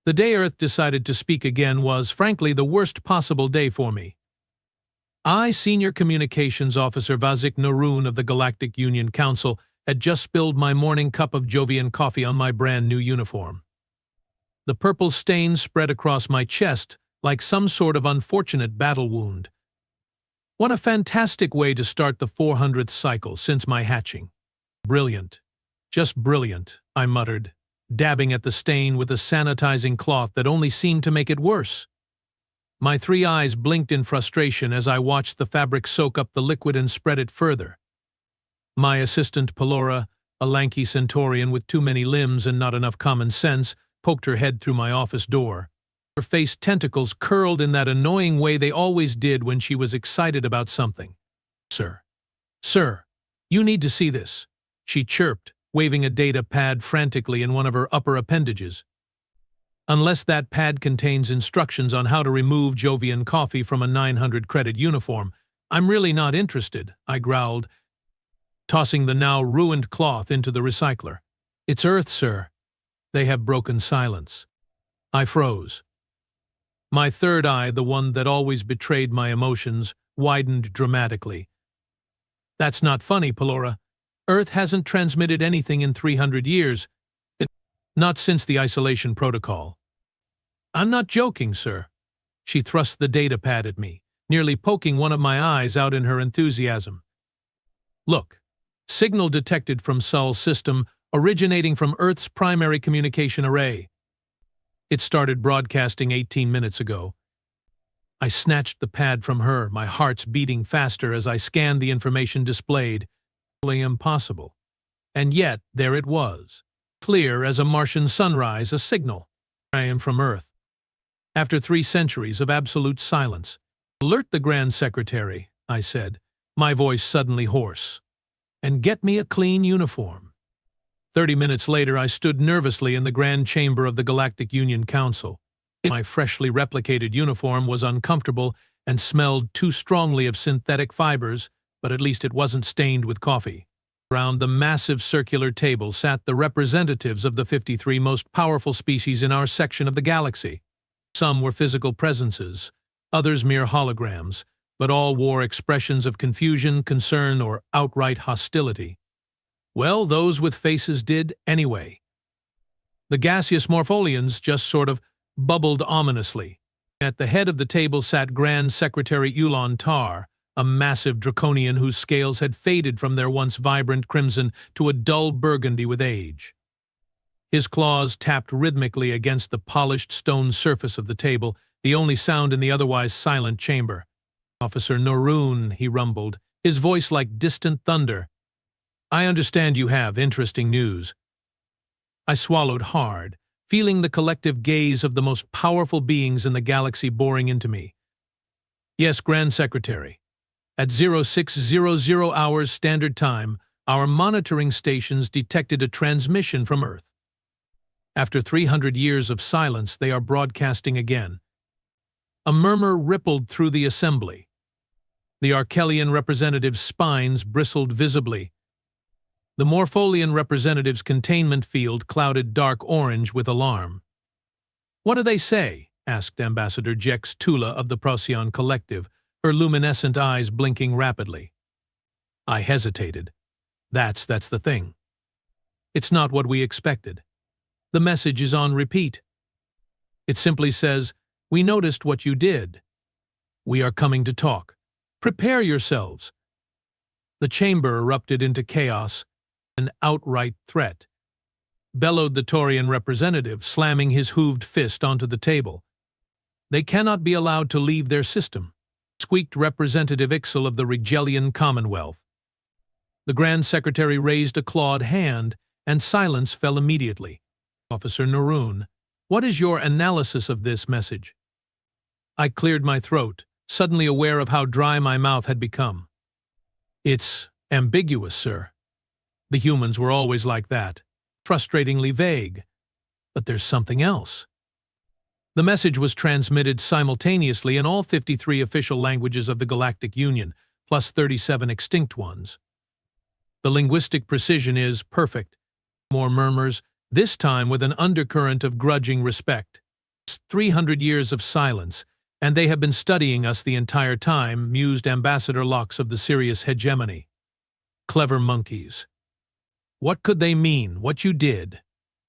The day Earth decided to speak again was, frankly, the worst possible day for me. I, Senior Communications Officer Vazik Norun of the Galactic Union Council, had just spilled my morning cup of Jovian coffee on my brand new uniform. The purple stain spread across my chest like some sort of unfortunate battle wound. What a fantastic way to start the 400th cycle since my hatching. Brilliant. Just brilliant, I muttered, dabbing at the stain with a sanitizing cloth that only seemed to make it worse. My 3 eyes blinked in frustration as I watched the fabric soak up the liquid and spread it further. My assistant Pelora, a lanky centaurian with too many limbs and not enough common sense, poked her head through my office door. Her face tentacles curled in that annoying way they always did when she was excited about something. Sir, you need to see this," she chirped, waving a data pad frantically in one of her upper appendages. "Unless that pad contains instructions on how to remove Jovian coffee from a 900-credit uniform, I'm really not interested," I growled, tossing the now ruined cloth into the recycler. "It's Earth, sir." They have broken silence. I froze. My third eye, the one that always betrayed my emotions, widened dramatically. "That's not funny, Pelora. Earth hasn't transmitted anything in 300 years. Not since the isolation protocol." "I'm not joking, sir." She thrust the data pad at me, nearly poking one of my eyes out in her enthusiasm. "Look. Signal detected from Sol's system, originating from Earth's primary communication array. It started broadcasting 18 minutes ago." I snatched the pad from her, my heart's beating faster as I scanned the information displayed. Impossible. And yet, there it was. Clear as a Martian sunrise, a signal. "I am from Earth." After 3 centuries of absolute silence. "Alert the Grand Secretary," I said, my voice suddenly hoarse. "And get me a clean uniform." 30 minutes later, I stood nervously in the grand chamber of the Galactic Union Council. My freshly replicated uniform was uncomfortable and smelled too strongly of synthetic fibers, but at least it wasn't stained with coffee. Around the massive circular table sat the representatives of the 53 most powerful species in our section of the galaxy. Some were physical presences, others mere holograms, but all wore expressions of confusion, concern, or outright hostility. Well, those with faces did anyway. The gaseous Morpholians just sort of bubbled ominously. At the head of the table sat Grand Secretary Ulan Tar, a massive draconian whose scales had faded from their once vibrant crimson to a dull burgundy with age. His claws tapped rhythmically against the polished stone surface of the table, the only sound in the otherwise silent chamber. "Officer Norun," he rumbled, his voice like distant thunder. "I understand you have interesting news." I swallowed hard, feeling the collective gaze of the most powerful beings in the galaxy boring into me. "Yes, Grand Secretary. At 0600 hours Standard Time, our monitoring stations detected a transmission from Earth. After 300 years of silence, they are broadcasting again." A murmur rippled through the assembly. The Archelian representatives' spines bristled visibly. The Morpholian representative's containment field clouded dark orange with alarm. "What do they say?" asked Ambassador Jex Tula of the Procyon Collective, her luminescent eyes blinking rapidly. I hesitated. That's the thing. It's not what we expected. The message is on repeat. It simply says, "We noticed what you did. We are coming to talk. Prepare yourselves." The chamber erupted into chaos. "An outright threat," bellowed the Taurian representative, slamming his hooved fist onto the table. "They cannot be allowed to leave their system," squeaked Representative Ixel of the Rigelian Commonwealth. The Grand Secretary raised a clawed hand, and silence fell immediately. "Officer Norun, what is your analysis of this message?" I cleared my throat, suddenly aware of how dry my mouth had become. "It's ambiguous, sir. The humans were always like that, frustratingly vague. But there's something else." The message was transmitted simultaneously in all 53 official languages of the Galactic Union, plus 37 extinct ones. The linguistic precision is perfect. More murmurs, this time with an undercurrent of grudging respect. 300 years of silence, and they have been studying us the entire time, mused Ambassador Locks of the Sirius hegemony. Clever monkeys. What could they mean, what you did?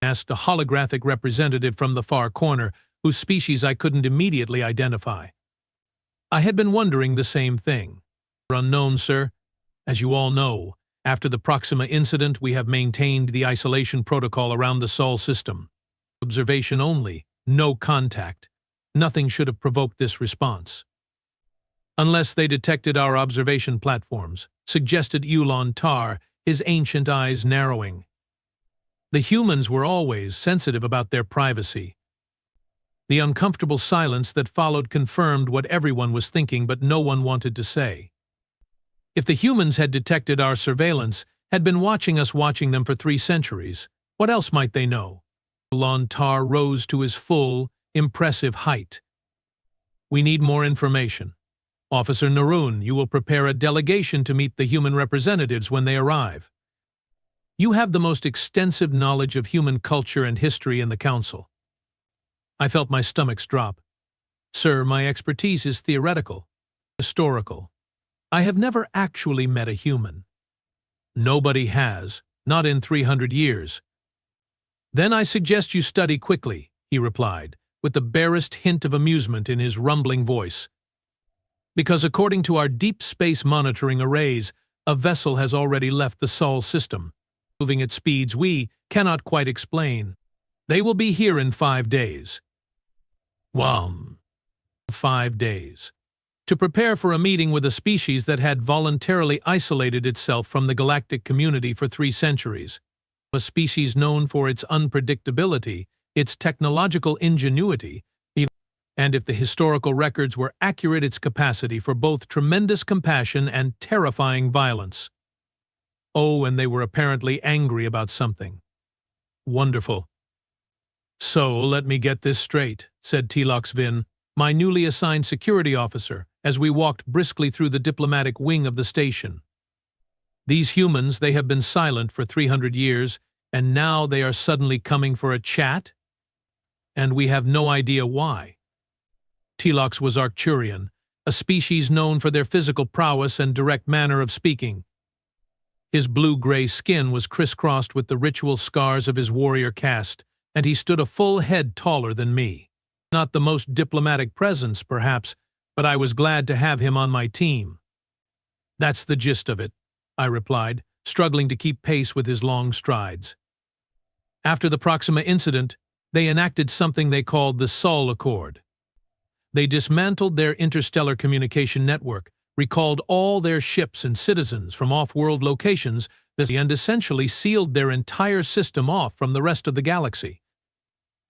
Asked a holographic representative from the far corner, whose species I couldn't immediately identify. I had been wondering the same thing. Unknown, sir. As you all know, after the Proxima incident, we have maintained the isolation protocol around the Sol system. Observation only, no contact. Nothing should have provoked this response. Unless they detected our observation platforms, suggested Yulon Tar, his ancient eyes narrowing. The humans were always sensitive about their privacy. The uncomfortable silence that followed confirmed what everyone was thinking, but no one wanted to say. If the humans had detected our surveillance, had been watching us watching them for 3 centuries, what else might they know? Yulon Tar rose to his full, impressive height. We need more information. Officer Naroon, you will prepare a delegation to meet the human representatives when they arrive. You have the most extensive knowledge of human culture and history in the Council. I felt my stomachs drop. Sir, my expertise is theoretical, historical. I have never actually met a human. Nobody has, not in 300 years. Then I suggest you study quickly, he replied, with the barest hint of amusement in his rumbling voice. Because according to our deep space monitoring arrays, a vessel has already left the Sol system, moving at speeds we cannot quite explain. They will be here in 5 days. 5 days. To prepare for a meeting with a species that had voluntarily isolated itself from the galactic community for 3 centuries. A species known for its unpredictability, its technological ingenuity, and if the historical records were accurate, its capacity for both tremendous compassion and terrifying violence. Oh, and they were apparently angry about something. Wonderful. So, let me get this straight, said Telox Vin, my newly assigned security officer, as we walked briskly through the diplomatic wing of the station. These humans, they have been silent for 300 years, and now they are suddenly coming for a chat? And we have no idea why. Telox was Arcturian, a species known for their physical prowess and direct manner of speaking. His blue-gray skin was crisscrossed with the ritual scars of his warrior caste, and he stood a full head taller than me. Not the most diplomatic presence, perhaps, but I was glad to have him on my team. That's the gist of it, I replied, struggling to keep pace with his long strides. After the Proxima incident, they enacted something they called the Sol Accord. They dismantled their interstellar communication network, recalled all their ships and citizens from off-world locations, and essentially sealed their entire system off from the rest of the galaxy.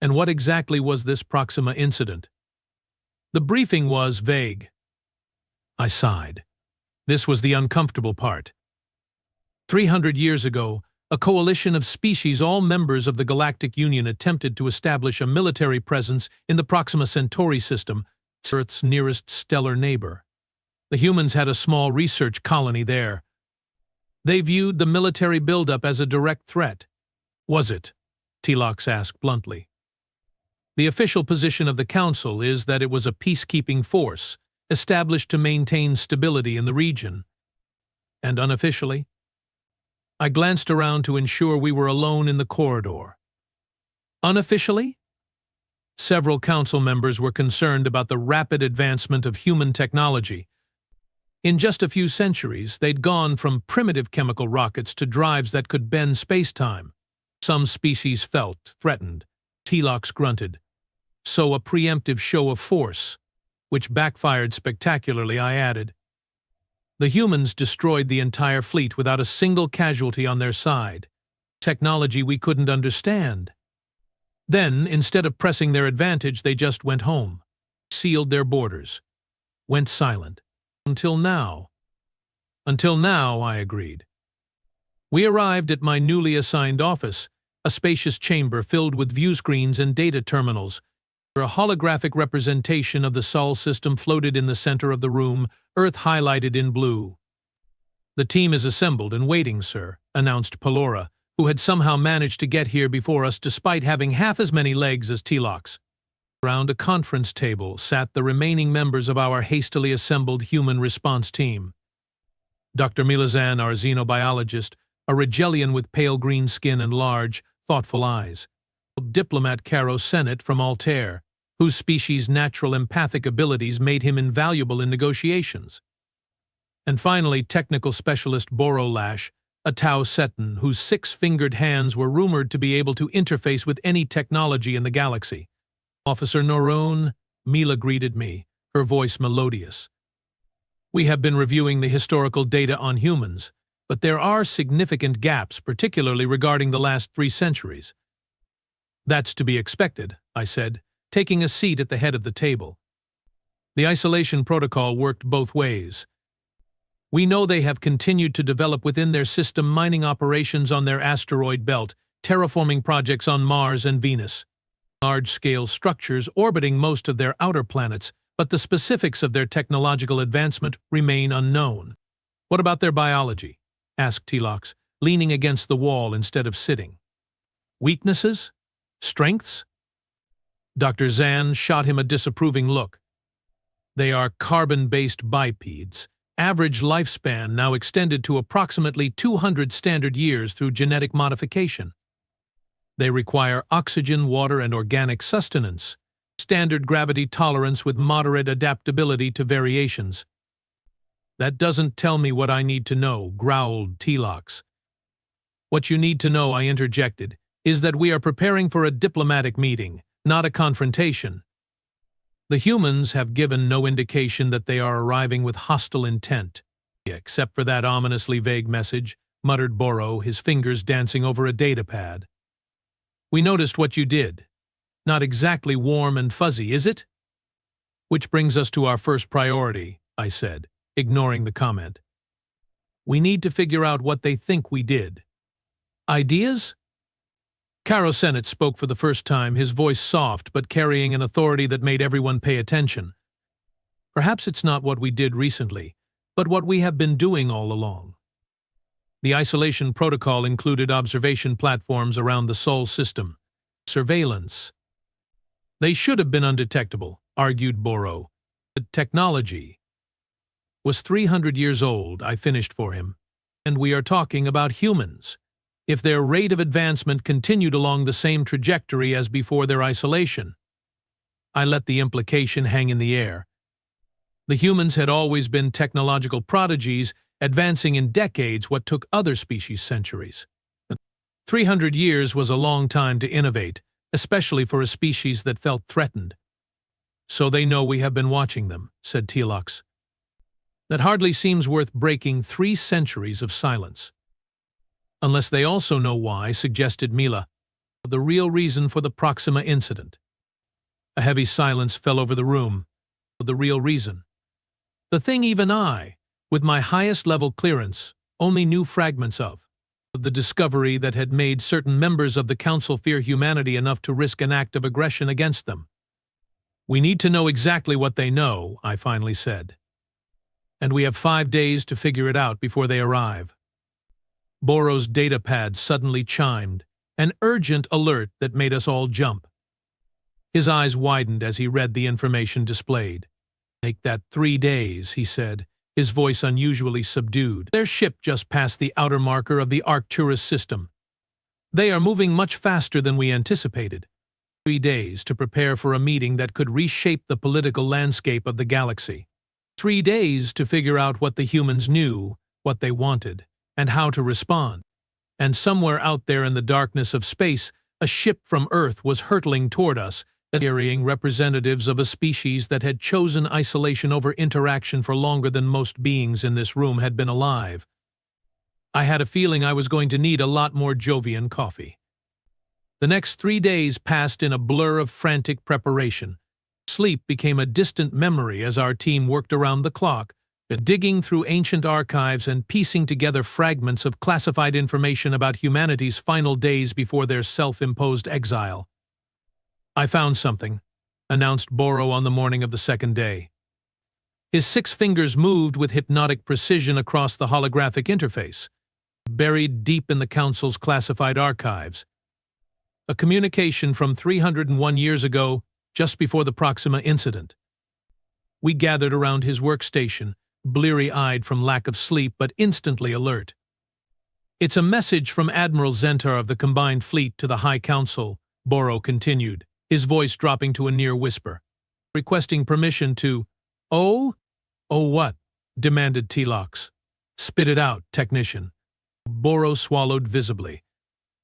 And what exactly was this Proxima incident? The briefing was vague. I sighed. This was the uncomfortable part. 300 years ago, a coalition of species, all members of the Galactic Union, attempted to establish a military presence in the Proxima Centauri system, Earth's nearest stellar neighbor. The humans had a small research colony there. They viewed the military buildup as a direct threat. Was it? Telox asked bluntly. The official position of the Council is that it was a peacekeeping force, established to maintain stability in the region. And unofficially? I glanced around to ensure we were alone in the corridor. Unofficially? Several Council members were concerned about the rapid advancement of human technology. In just a few centuries, they'd gone from primitive chemical rockets to drives that could bend space-time. Some species felt threatened. Telox grunted. So a preemptive show of force, which backfired spectacularly, I added. The humans destroyed the entire fleet without a single casualty on their side. Technology we couldn't understand. Then, instead of pressing their advantage, they just went home, sealed their borders, went silent. Until now. Until now, I agreed. We arrived at my newly assigned office, a spacious chamber filled with view screens and data terminals. A holographic representation of the Sol system floated in the center of the room, Earth highlighted in blue. The team is assembled and waiting, sir, announced Pelora, who had somehow managed to get here before us despite having half as many legs as Telox. Around a conference table sat the remaining members of our hastily assembled human response team. Dr. Milazan, our xenobiologist, a Rigelian with pale green skin and large, thoughtful eyes. Diplomat Caro Sennett from Altair, whose species' natural empathic abilities made him invaluable in negotiations. And finally, technical specialist Boro Lash, a Tau Seton, whose six-fingered hands were rumored to be able to interface with any technology in the galaxy. Officer Norun, Mila greeted me, her voice melodious. We have been reviewing the historical data on humans, but there are significant gaps, particularly regarding the last 3 centuries. That's to be expected, I said, taking a seat at the head of the table. The isolation protocol worked both ways. We know they have continued to develop within their system mining operations on their asteroid belt, terraforming projects on Mars and Venus. Large-scale structures orbiting most of their outer planets, but the specifics of their technological advancement remain unknown. What about their biology? Asked Telox, leaning against the wall instead of sitting. Weaknesses? Strengths? Dr. Zan shot him a disapproving look. They are carbon-based bipeds, average lifespan now extended to approximately 200 standard years through genetic modification. They require oxygen, water, and organic sustenance, standard gravity tolerance with moderate adaptability to variations. That doesn't tell me what I need to know, growled Telox. What you need to know, I interjected, is that we are preparing for a diplomatic meeting, not a confrontation. The humans have given no indication that they are arriving with hostile intent. Except for that ominously vague message, muttered Boro, his fingers dancing over a datapad. We noticed what you did. Not exactly warm and fuzzy, is it? Which brings us to our first priority, I said, ignoring the comment. We need to figure out what they think we did. Ideas? Caro Sennett spoke for the first time, his voice soft but carrying an authority that made everyone pay attention. Perhaps it's not what we did recently, but what we have been doing all along. The isolation protocol included observation platforms around the Sol system. Surveillance. They should have been undetectable, argued Boro. The technology was 300 years old, I finished for him. And we are talking about humans. If their rate of advancement continued along the same trajectory as before their isolation. I let the implication hang in the air. The humans had always been technological prodigies, advancing in decades what took other species centuries. 300 years was a long time to innovate, especially for a species that felt threatened. So they know we have been watching them, said Telox. That hardly seems worth breaking 3 centuries of silence. Unless they also know why, suggested Mila, the real reason for the Proxima incident. A heavy silence fell over the room. The real reason. The thing even I, with my highest level clearance, only knew fragments of. The discovery that had made certain members of the Council fear humanity enough to risk an act of aggression against them. We need to know exactly what they know, I finally said. And we have 5 days to figure it out before they arrive. Boro's datapad suddenly chimed, an urgent alert that made us all jump. His eyes widened as he read the information displayed. Make that 3 days, he said, his voice unusually subdued. Their ship just passed the outer marker of the Arcturus system. They are moving much faster than we anticipated. 3 days to prepare for a meeting that could reshape the political landscape of the galaxy. 3 days to figure out what the humans knew, what they wanted, and how to respond. And somewhere out there in the darkness of space, a ship from Earth was hurtling toward us, carrying representatives of a species that had chosen isolation over interaction for longer than most beings in this room had been alive. I had a feeling I was going to need a lot more Jovian coffee. The next 3 days passed in a blur of frantic preparation. Sleep became a distant memory as our team worked around the clock, digging through ancient archives and piecing together fragments of classified information about humanity's final days before their self-imposed exile. I found something, announced Boro on the morning of the 2nd day. His 6 fingers moved with hypnotic precision across the holographic interface, buried deep in the Council's classified archives. A communication from 301 years ago, just before the Proxima incident. We gathered around his workstation, bleary-eyed from lack of sleep but instantly alert. "It's a message from Admiral Zentar of the Combined Fleet to the High Council," Boro continued, his voice dropping to a near whisper. "Requesting permission to—" "Oh? Oh what?" demanded T-Lox. "Spit it out, technician." Boro swallowed visibly.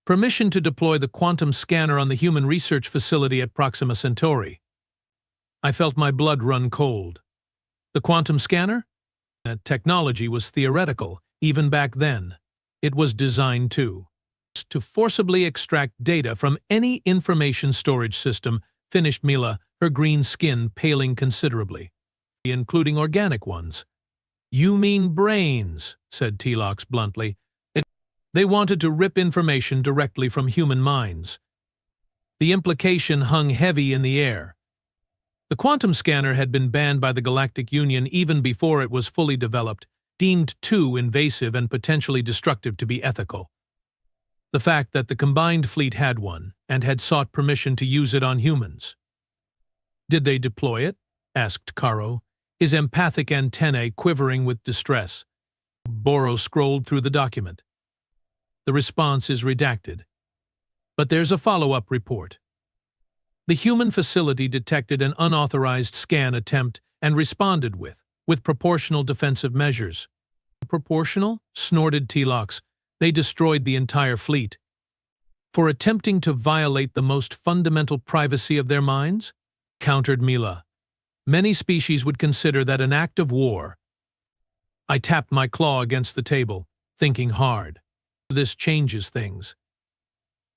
"Permission to deploy the quantum scanner on the human research facility at Proxima Centauri." I felt my blood run cold. The quantum scanner? That technology was theoretical, even back then. It was designed to forcibly extract data from any information storage system, finished Mila, her green skin paling considerably, including organic ones. "You mean brains," said T-Lox bluntly. They wanted to rip information directly from human minds. The implication hung heavy in the air. The quantum scanner had been banned by the Galactic Union even before it was fully developed, deemed too invasive and potentially destructive to be ethical. The fact that the Combined Fleet had one, and had sought permission to use it on humans. "Did they deploy it?" asked Caro, his empathic antennae quivering with distress. Boro scrolled through the document. "The response is redacted. But there's a follow-up report. The human facility detected an unauthorized scan attempt and responded with proportional defensive measures." "Proportional?" snorted T-Lox. "They destroyed the entire fleet. For attempting to violate the most fundamental privacy of their minds?" countered Mila. "Many species would consider that an act of war." I tapped my claw against the table, thinking hard. This changes things.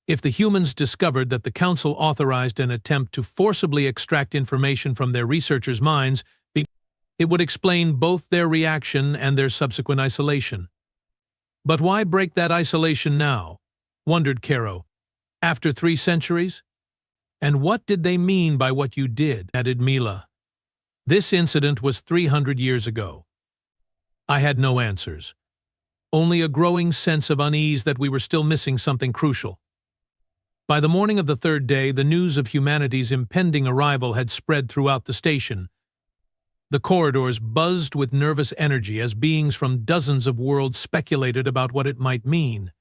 If the humans discovered that the Council authorized an attempt to forcibly extract information from their researchers' minds, it would explain both their reaction and their subsequent isolation. "But why break that isolation now?" wondered Caro. "After 3 centuries? And what did they mean by what you did?" added Mila. "This incident was 300 years ago." I had no answers. Only a growing sense of unease that we were still missing something crucial. By the morning of the 3rd day, the news of humanity's impending arrival had spread throughout the station. The corridors buzzed with nervous energy as beings from dozens of worlds speculated about what it might mean.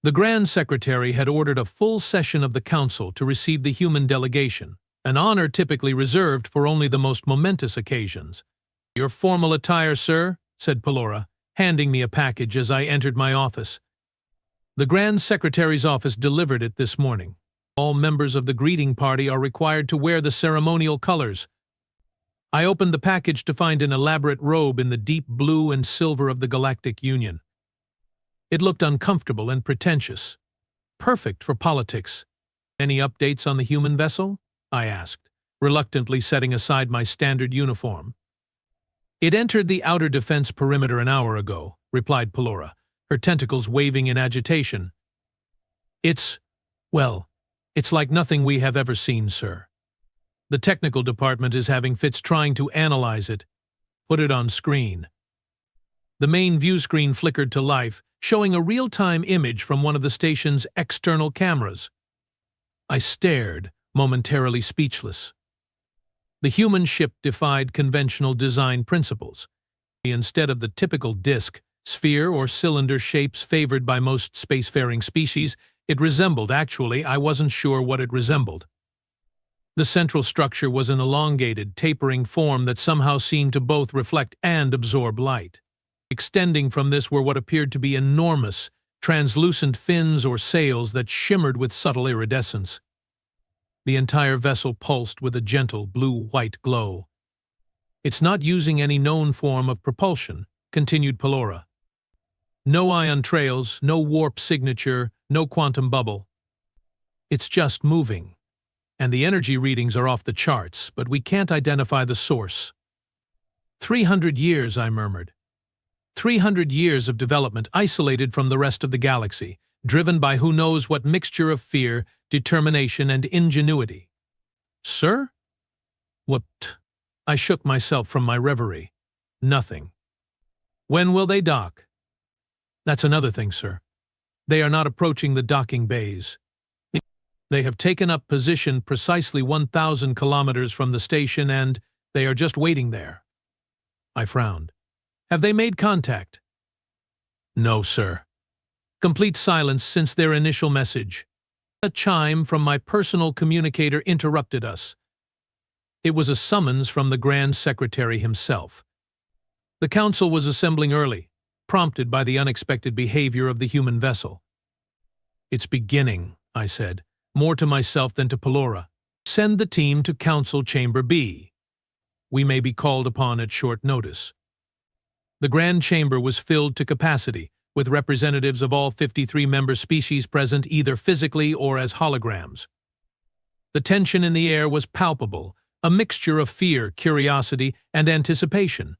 The Grand Secretary had ordered a full session of the Council to receive the human delegation, an honor typically reserved for only the most momentous occasions. "Your formal attire, sir," said Pelora, handing me a package as I entered my office. The Grand Secretary's office delivered it this morning. All members of the greeting party are required to wear the ceremonial colors. I opened the package to find an elaborate robe in the deep blue and silver of the Galactic Union. It looked uncomfortable and pretentious. Perfect for politics. "Any updates on the human vessel?" I asked, reluctantly setting aside my standard uniform. "It entered the outer defense perimeter an hour ago," replied Pelora, her tentacles waving in agitation. It's like nothing we have ever seen, sir. The technical department is having fits trying to analyze it. Put it on screen." The main view screen flickered to life, showing a real-time image from one of the station's external cameras. I stared, momentarily speechless. The human ship defied conventional design principles. Instead of the typical disk, sphere, or cylinder shapes favored by most spacefaring species, it resembled, actually, I wasn't sure what it resembled. The central structure was an elongated, tapering form that somehow seemed to both reflect and absorb light. Extending from this were what appeared to be enormous, translucent fins or sails that shimmered with subtle iridescence. The entire vessel pulsed with a gentle blue-white glow. "It's not using any known form of propulsion," continued Pelora. "No ion trails, no warp signature, no quantum bubble. It's just moving. And the energy readings are off the charts, but we can't identify the source." 300 years, I murmured. 300 years of development isolated from the rest of the galaxy, driven by who knows what mixture of fear, determination, and ingenuity. "Sir?" "What?" I shook myself from my reverie. "Nothing." "When will they dock?" "That's another thing, sir. They are not approaching the docking bays." They have taken up position precisely 1,000 kilometers from the station and they are just waiting there. I frowned. Have they made contact? No, sir. Complete silence since their initial message. A chime from my personal communicator interrupted us. It was a summons from the Grand Secretary himself. The council was assembling early, prompted by the unexpected behavior of the human vessel. It's beginning, I said, more to myself than to Pelora. Send the team to Council Chamber B. We may be called upon at short notice. The Grand Chamber was filled to capacity, with representatives of all 53 member species present either physically or as holograms. The tension in the air was palpable, a mixture of fear, curiosity, and anticipation.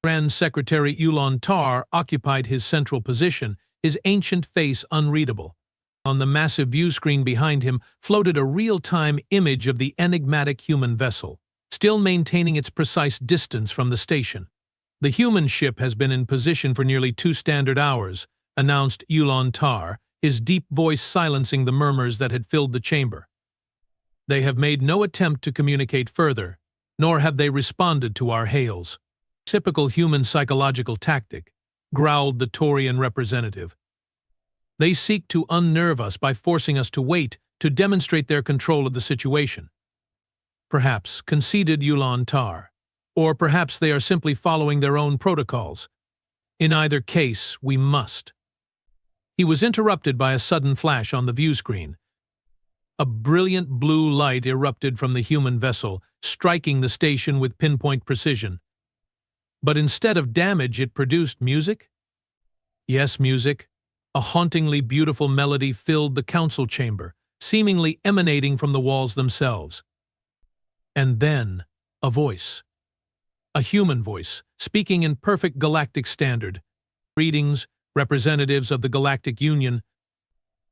Grand Secretary Yulon Tar occupied his central position, his ancient face unreadable. On the massive view screen behind him floated a real-time image of the enigmatic human vessel, still maintaining its precise distance from the station. The human ship has been in position for nearly 2 standard hours, announced Yulon Tar, his deep voice silencing the murmurs that had filled the chamber. They have made no attempt to communicate further, nor have they responded to our hails. Typical human psychological tactic, growled the Taurian representative. They seek to unnerve us by forcing us to wait to demonstrate their control of the situation. Perhaps, conceded Yulon Tar, or perhaps they are simply following their own protocols. In either case, we must. He was interrupted by a sudden flash on the view screen. A brilliant blue light erupted from the human vessel, striking the station with pinpoint precision. But instead of damage, it produced music? Yes, music. A hauntingly beautiful melody filled the council chamber, seemingly emanating from the walls themselves. And then, a voice. A human voice, speaking in perfect galactic standard. Greetings, representatives of the Galactic Union.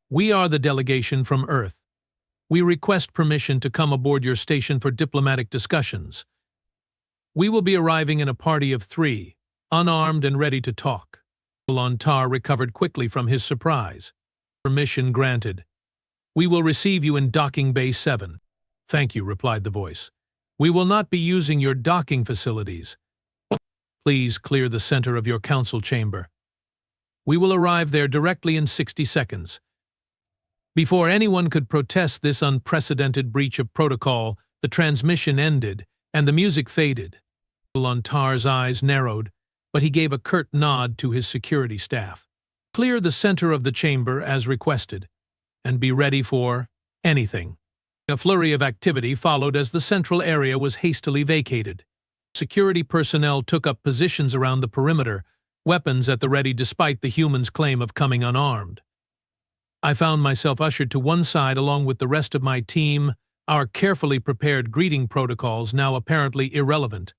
We are the delegation from Earth. We request permission to come aboard your station for diplomatic discussions. We will be arriving in a party of 3, unarmed and ready to talk. Yulon Tar recovered quickly from his surprise. Permission granted. We will receive you in Docking Bay 7. Thank you, replied the voice. We will not be using your docking facilities. Please clear the center of your council chamber. We will arrive there directly in 60 seconds. Before anyone could protest this unprecedented breach of protocol, the transmission ended and the music faded. Yulon Tar's eyes narrowed, but he gave a curt nod to his security staff. Clear the center of the chamber as requested, and be ready for anything. A flurry of activity followed as the central area was hastily vacated. Security personnel took up positions around the perimeter, weapons at the ready despite the humans' claim of coming unarmed. I found myself ushered to one side along with the rest of my team, our carefully prepared greeting protocols now apparently irrelevant.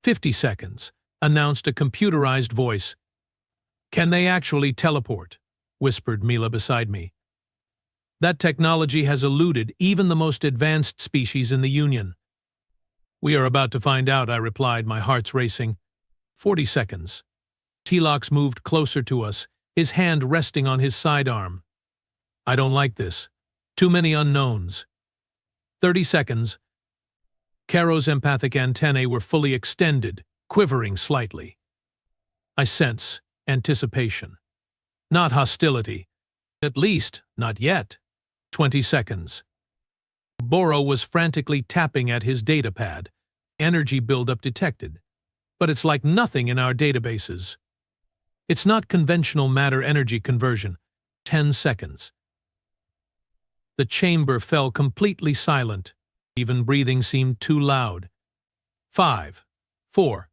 50 seconds, announced a computerized voice. Can they actually teleport? Whispered Mila beside me. That technology has eluded even the most advanced species in the Union. We are about to find out, I replied, my heart's racing. 40 seconds. Telox moved closer to us, his hand resting on his sidearm. I don't like this. Too many unknowns. 30 seconds. Caro's empathic antennae were fully extended, quivering slightly. I sense anticipation. Not hostility. At least, not yet. 20 seconds. Boro was frantically tapping at his datapad. Energy buildup detected. But it's like nothing in our databases. It's not conventional matter-energy conversion. 10 seconds. The chamber fell completely silent. Even breathing seemed too loud. 5, 4,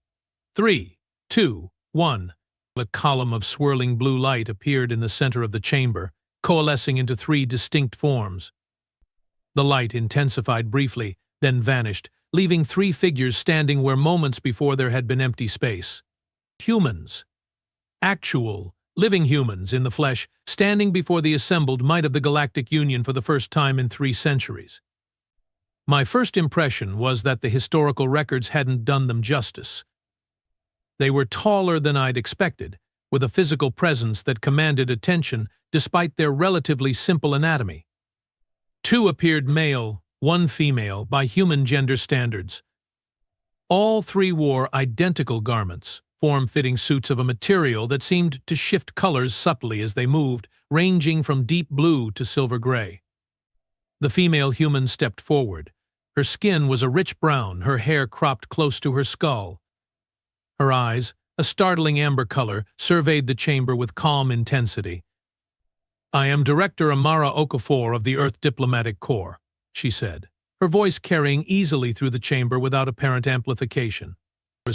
3, 2, 1. A column of swirling blue light appeared in the center of the chamber, coalescing into 3 distinct forms. The light intensified briefly, then vanished, leaving 3 figures standing where moments before there had been empty space. Humans. Actual, living humans in the flesh, standing before the assembled might of the Galactic Union for the first time in 3 centuries. My first impression was that the historical records hadn't done them justice. They were taller than I'd expected, with a physical presence that commanded attention despite their relatively simple anatomy. Two appeared male, one female, by human gender standards. All three wore identical garments, form-fitting suits of a material that seemed to shift colors subtly as they moved, ranging from deep blue to silver gray. The female human stepped forward. Her skin was a rich brown, her hair cropped close to her skull. Her eyes, a startling amber color, surveyed the chamber with calm intensity. "I am Director Amara Okafor of the Earth Diplomatic Corps," she said, her voice carrying easily through the chamber without apparent amplification.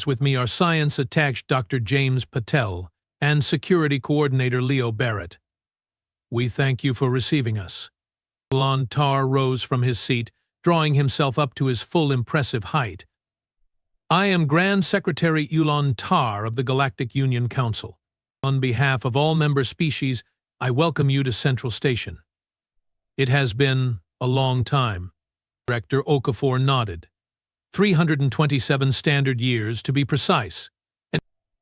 "With me are Science Attached Dr. James Patel and Security Coordinator Leo Barrett. We thank you for receiving us." Yulan Tar rose from his seat, drawing himself up to his full impressive height. "I am Grand Secretary Yulan Tar of the Galactic Union Council. On behalf of all member species, I welcome you to Central Station." "It has been a long time." Director Okafor nodded. 327 standard years, to be precise. And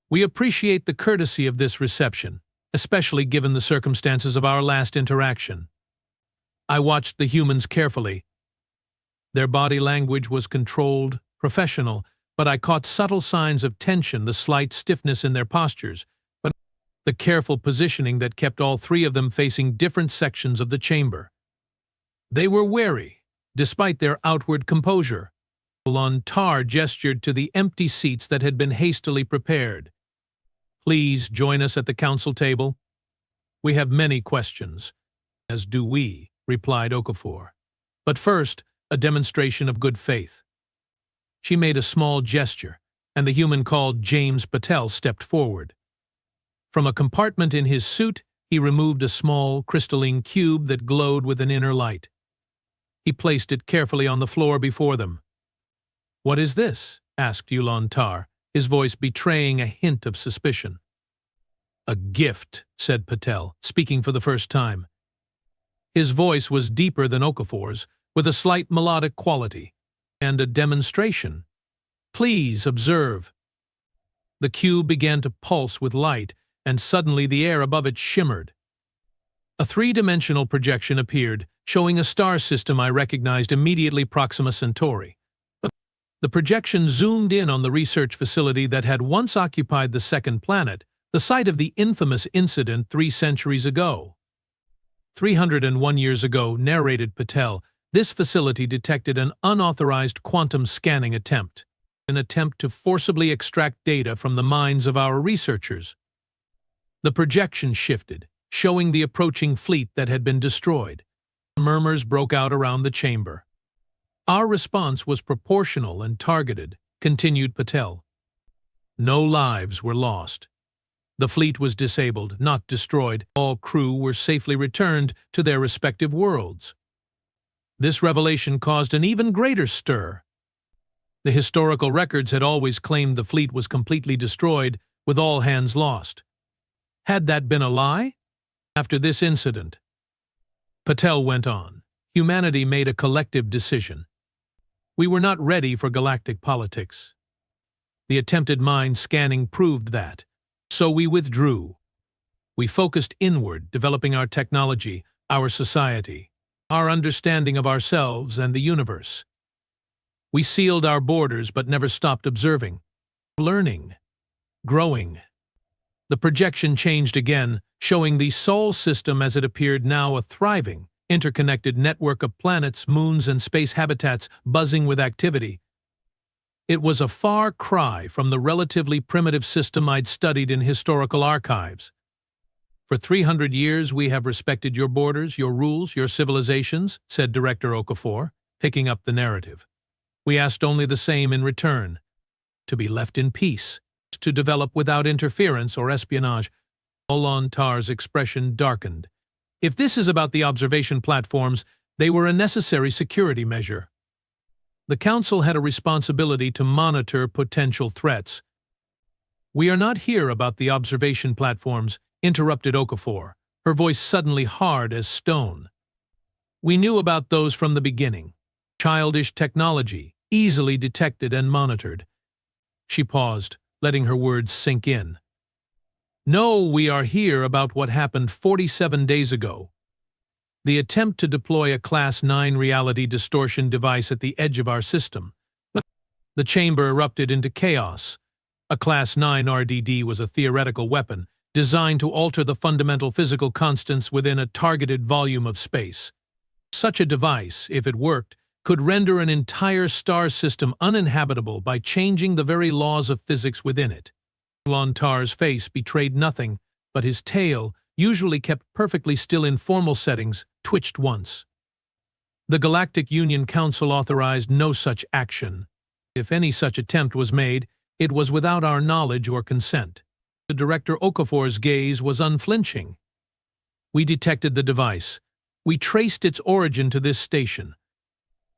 we appreciate the courtesy of this reception, especially given the circumstances of our last interaction. I watched the humans carefully. Their body language was controlled, professional, but I caught subtle signs of tension, the slight stiffness in their postures, but the careful positioning that kept all three of them facing different sections of the chamber. They were wary, despite their outward composure. Yulan Tar gestured to the empty seats that had been hastily prepared. "Please join us at the council table. We have many questions." "As do we," replied Okafor. "But first, a demonstration of good faith." She made a small gesture, and the human called James Patel stepped forward. From a compartment in his suit, he removed a small, crystalline cube that glowed with an inner light. He placed it carefully on the floor before them. "What is this?" asked Yulan Tar, his voice betraying a hint of suspicion. "A gift," said Patel, speaking for the first time. His voice was deeper than Okafor's, with a slight melodic quality. "And a demonstration. Please observe." The cube began to pulse with light, and suddenly the air above it shimmered. A three-dimensional projection appeared, showing a star system I recognized immediately, Proxima Centauri. But the projection zoomed in on the research facility that had once occupied the second planet, the site of the infamous incident 3 centuries ago. 301 years ago, narrated Patel, this facility detected an unauthorized quantum scanning attempt, an attempt to forcibly extract data from the minds of our researchers. The projection shifted, showing the approaching fleet that had been destroyed. Murmurs broke out around the chamber. "Our response was proportional and targeted," continued Patel. "No lives were lost. The fleet was disabled, not destroyed. All crew were safely returned to their respective worlds." This revelation caused an even greater stir. The historical records had always claimed the fleet was completely destroyed, with all hands lost. Had that been a lie? After this incident, Patel went on, humanity made a collective decision. We were not ready for galactic politics. The attempted mind scanning proved that. So we withdrew. We focused inward, developing our technology, our society, our understanding of ourselves and the universe. We sealed our borders but never stopped observing, learning, growing. The projection changed again, showing the Sol system as it appeared now a thriving, interconnected network of planets, moons, and space habitats buzzing with activity. It was a far cry from the relatively primitive system I'd studied in historical archives. "For 300 years we have respected your borders, your rules, your civilizations," said Director Okafor, picking up the narrative. "We asked only the same in return, to be left in peace, to develop without interference or espionage." Yulan Tar's expression darkened. If this is about the observation platforms, they were a necessary security measure. The Council had a responsibility to monitor potential threats. "We are not here about the observation platforms," interrupted Okafor, her voice suddenly hard as stone. "We knew about those from the beginning. Childish technology, easily detected and monitored." She paused, letting her words sink in. "No, we are here about what happened 47 days ago. the attempt to deploy a Class 9 reality distortion device at the edge of our system. The chamber erupted into chaos. A Class 9 RDD was a theoretical weapon designed to alter the fundamental physical constants within a targeted volume of space. Such a device, if it worked, could render an entire star system uninhabitable by changing the very laws of physics within it. Lontar's face betrayed nothing, but his tail, usually kept perfectly still in formal settings, twitched once. The Galactic Union Council authorized no such action. If any such attempt was made, it was without our knowledge or consent. The Director Okafor's gaze was unflinching. We detected the device. We traced its origin to this station,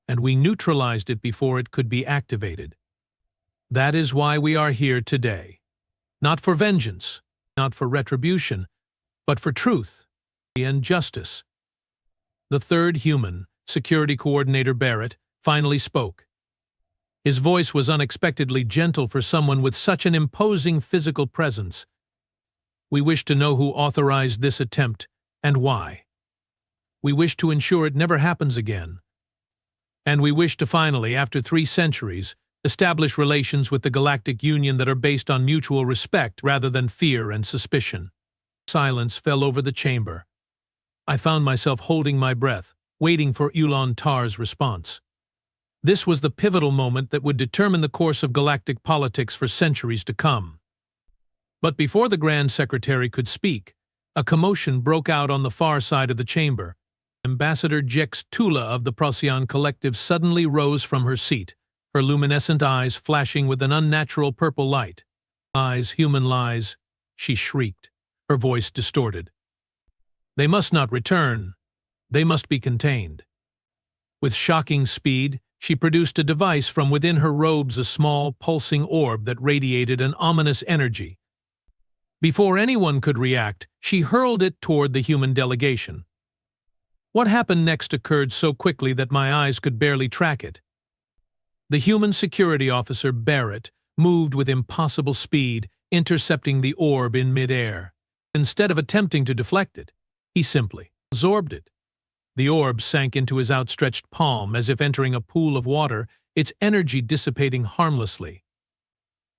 and we neutralized it before it could be activated. That is why we are here today. Not for vengeance, not for retribution, but for truth and justice. The third human, Security Coordinator Barrett, finally spoke. His voice was unexpectedly gentle for someone with such an imposing physical presence. We wish to know who authorized this attempt and why. We wish to ensure it never happens again. And we wish to finally, after 3 centuries, establish relations with the Galactic Union that are based on mutual respect rather than fear and suspicion. Silence fell over the chamber. I found myself holding my breath, waiting for Lontar's response. This was the pivotal moment that would determine the course of galactic politics for centuries to come. But before the Grand Secretary could speak, a commotion broke out on the far side of the chamber. Ambassador Jex Tula of the Procyon Collective suddenly rose from her seat, her luminescent eyes flashing with an unnatural purple light. "Lies, human lies," she shrieked, her voice distorted. "They must not return. They must be contained." With shocking speed, she produced a device from within her robes, a small, pulsing orb that radiated an ominous energy. Before anyone could react, she hurled it toward the human delegation. What happened next occurred so quickly that my eyes could barely track it. The human security officer, Barrett, moved with impossible speed, intercepting the orb in midair. Instead of attempting to deflect it, he simply absorbed it. The orb sank into his outstretched palm as if entering a pool of water, its energy dissipating harmlessly.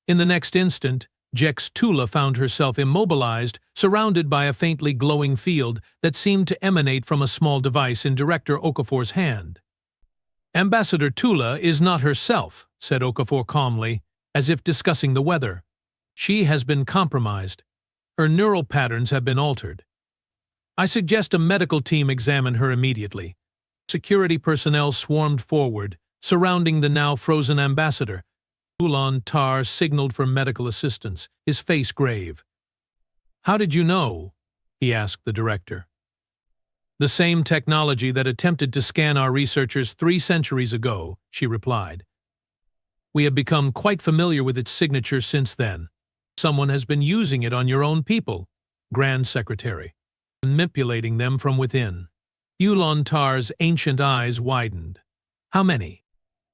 In the next instant, Jex Tula found herself immobilized, surrounded by a faintly glowing field that seemed to emanate from a small device in Director Okafor's hand. "Ambassador Tula is not herself," said Okafor calmly, as if discussing the weather. "She has been compromised. Her neural patterns have been altered. I suggest a medical team examine her immediately." Security personnel swarmed forward, surrounding the now frozen ambassador. Lontar signaled for medical assistance, his face grave. "How did you know?" he asked the director. "The same technology that attempted to scan our researchers 3 centuries ago," she replied. "We have become quite familiar with its signature since then. Someone has been using it on your own people, Grand Secretary, manipulating them from within." Lontar's ancient eyes widened. "How many?"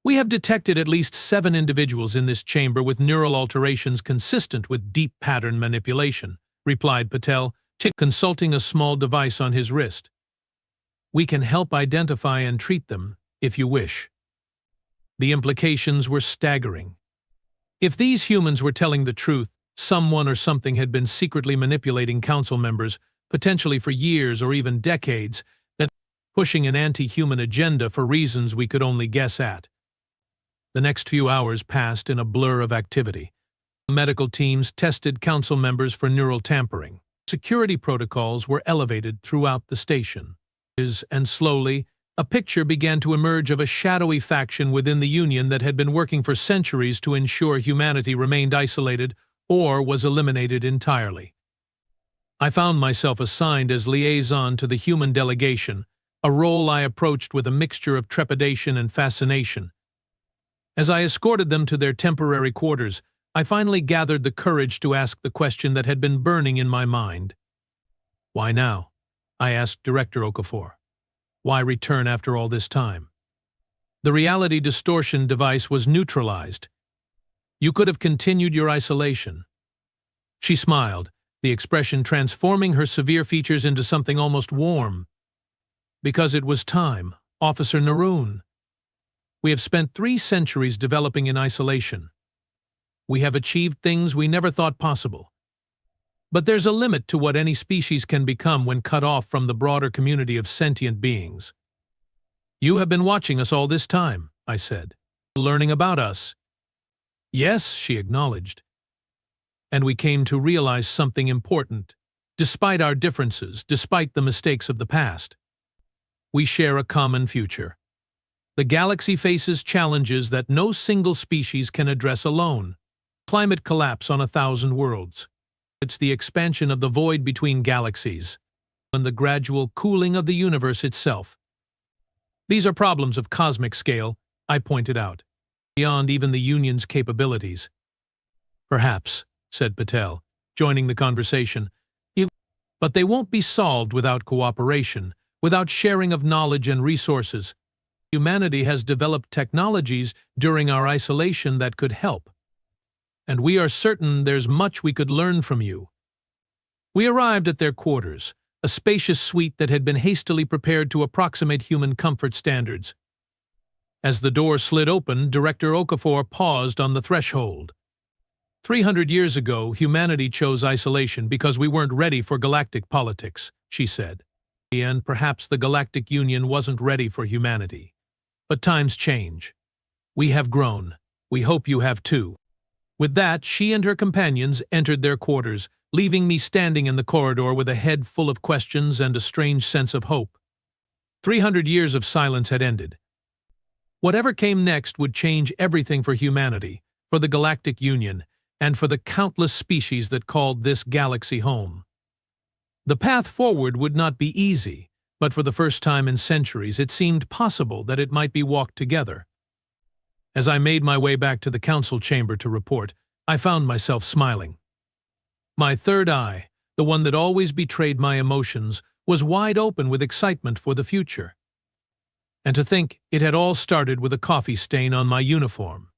"We have detected at least 7 individuals in this chamber with neural alterations consistent with deep pattern manipulation," replied Patel, consulting a small device on his wrist. "We can help identify and treat them, if you wish." The implications were staggering. If these humans were telling the truth, someone or something had been secretly manipulating council members, potentially for years or even decades, then pushing an anti-human agenda for reasons we could only guess at. The next few hours passed in a blur of activity. Medical teams tested council members for neural tampering. Security protocols were elevated throughout the station. And slowly, a picture began to emerge of a shadowy faction within the Union that had been working for centuries to ensure humanity remained isolated or was eliminated entirely. I found myself assigned as liaison to the human delegation, a role I approached with a mixture of trepidation and fascination. As I escorted them to their temporary quarters, I finally gathered the courage to ask the question that had been burning in my mind. "Why now?" I asked Director Okafor. "Why return after all this time?" "The reality distortion device was neutralized. You could have continued your isolation." She smiled, the expression transforming her severe features into something almost warm. Because it was time, Officer Naroon. We have spent 3 centuries developing in isolation. We have achieved things we never thought possible. But there's a limit to what any species can become when cut off from the broader community of sentient beings. You have been watching us all this time, I said. Learning about us. Yes, she acknowledged. And we came to realize something important. Despite our differences, despite the mistakes of the past, we share a common future. The galaxy faces challenges that no single species can address alone. Climate collapse on 1,000 worlds. It's the expansion of the void between galaxies and the gradual cooling of the universe itself. These are problems of cosmic scale, I pointed out, beyond even the Union's capabilities. Perhaps, said Patel, joining the conversation, but they won't be solved without cooperation, without sharing of knowledge and resources. Humanity has developed technologies during our isolation that could help. And we are certain there's much we could learn from you. We arrived at their quarters, a spacious suite that had been hastily prepared to approximate human comfort standards. As the door slid open, Director Okafor paused on the threshold. 300 years ago, humanity chose isolation because we weren't ready for galactic politics, she said. And perhaps the Galactic Union wasn't ready for humanity. But times change. We have grown. We hope you have too. With that, she and her companions entered their quarters, leaving me standing in the corridor with a head full of questions and a strange sense of hope. 300 years of silence had ended. Whatever came next would change everything for humanity, for the Galactic Union, and for the countless species that called this galaxy home. The path forward would not be easy, but for the first time in centuries it seemed possible that it might be walked together. As I made my way back to the council chamber to report, I found myself smiling. My third eye, the one that always betrayed my emotions, was wide open with excitement for the future. And to think it had all started with a coffee stain on my uniform.